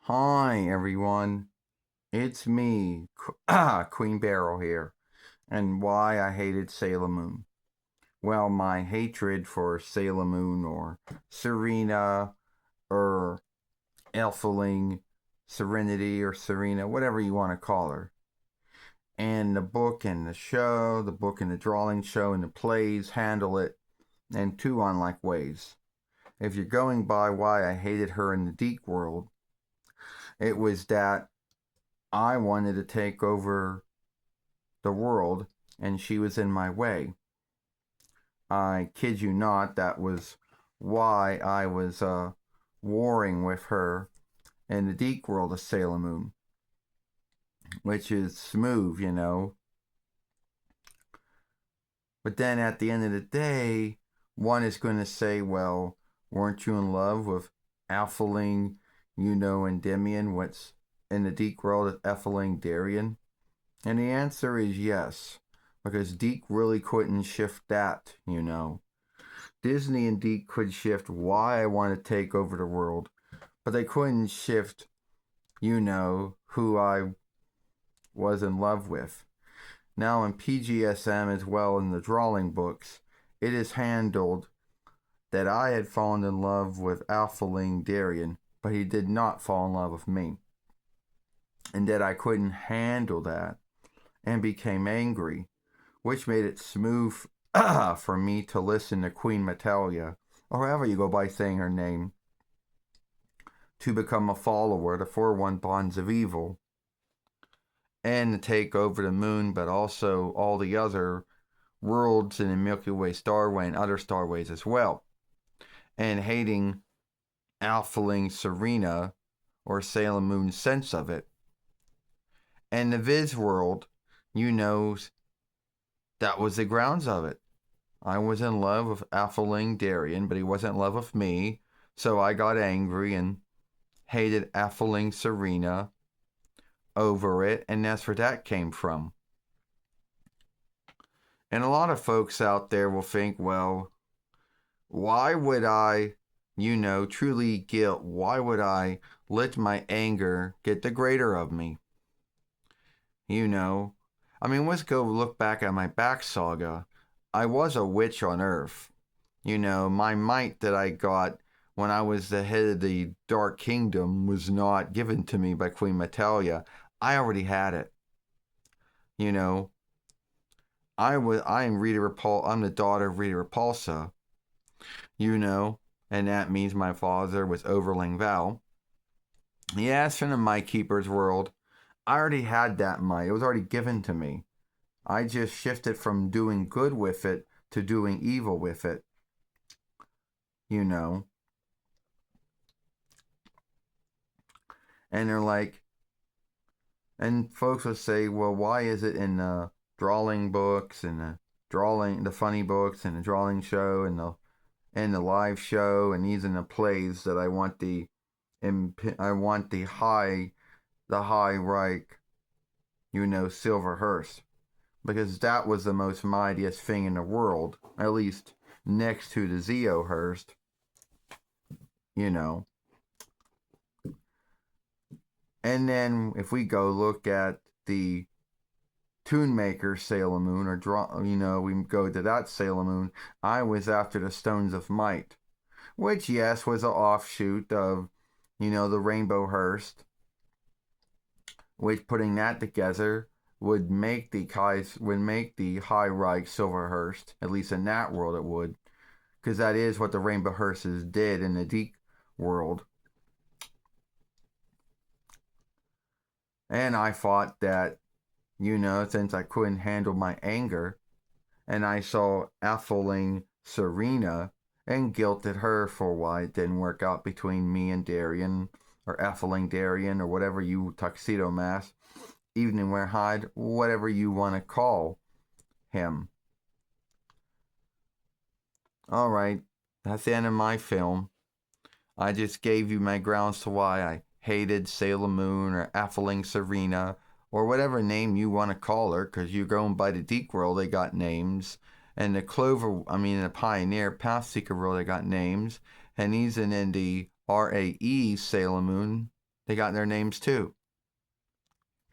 Hi everyone, it's me, Queen Beryl here, and why I hated Sailor Moon. Well, my hatred for Sailor Moon or Serena or ATHELING, Serenity or Serena, whatever you want to call her. And the book and the show, the book and the drawing show and the plays handle it in two unlike ways. If you're going by why I hated her in the Deke world, it was that I wanted to take over the world and she was in my way. I kid you not, that was why I was warring with her in the Deke world of Sailor Moon, which is smooth, you know. But then at the end of the day, one is going to say, well, weren't you in love with ATHELING, Endymion? What's in the Deke world of ATHELING Darien? And the answer is yes, because Deke really couldn't shift that. Disney and Deke could shift why I want to take over the world, but they couldn't shift, who I was in love with. Now in PGSM as well in the drawing books, it is handled that I had fallen in love with ATHELING Darien, but he did not fall in love with me. And that I couldn't handle that and became angry, which made it smooth for me to listen to Queen Metalia, or however you go by saying her name, to become a follower, the 4-1 Bonds of Evil, and to take over the moon, but also all the other worlds in the Milky Way starway and other starways as well. And hating ATHELING Serena, or Sailor Moon's sense of it. And the Viz world, that was the grounds of it. I was in love with ATHELING Darien, but he wasn't in love with me, so I got angry and hated ATHELING Serena over it, and that's where that came from. And a lot of folks out there will think, well, why would I, truly guilt, why would I let my anger get the greater of me? Let's go look back at my back saga. I was a witch on Earth. My might that I got when I was the head of the Dark Kingdom was not given to me by Queen Metalia. I already had it. I'm Rita Repulsa. I'm the daughter of Rita Repulsa. And that means my father was Overling Val. Yes, from the Might Keeper's world, I already had that might. It was already given to me. I just shifted from doing good with it to doing evil with it. And they're like, and folks will say, well, why is it in the drawing books and the funny books and the drawing show and the live show and these in the plays that I want the high rank, silver hearse, because that was the most mightiest thing in the world, at least next to the Zeo Hearst. And then if we go look at the Tune Maker Sailor Moon, or we go to that Sailor Moon, I was after the Stones of Might, which yes was an offshoot of, the Rainbow Hearst, which putting that together would make the High Reich Silver Hearst, at least in that world it would, because that is what the Rainbow Hearsts did in the Deke world. And I thought that, since I couldn't handle my anger, and I saw ATHELING Serena and guilted her for why it didn't work out between me and Darien, or ATHELING Darien, or whatever you tuxedo mask, evening wear hide, whatever you want to call him. Alright, that's the end of my film. I just gave you my grounds to why I hated Sailor Moon or ATHELING Serena, or whatever name you want to call her, because you're going by the Deke world, they got names. And the Pioneer Pathseeker world, they got names. And he's in the RAE Sailor Moon, They got their names too.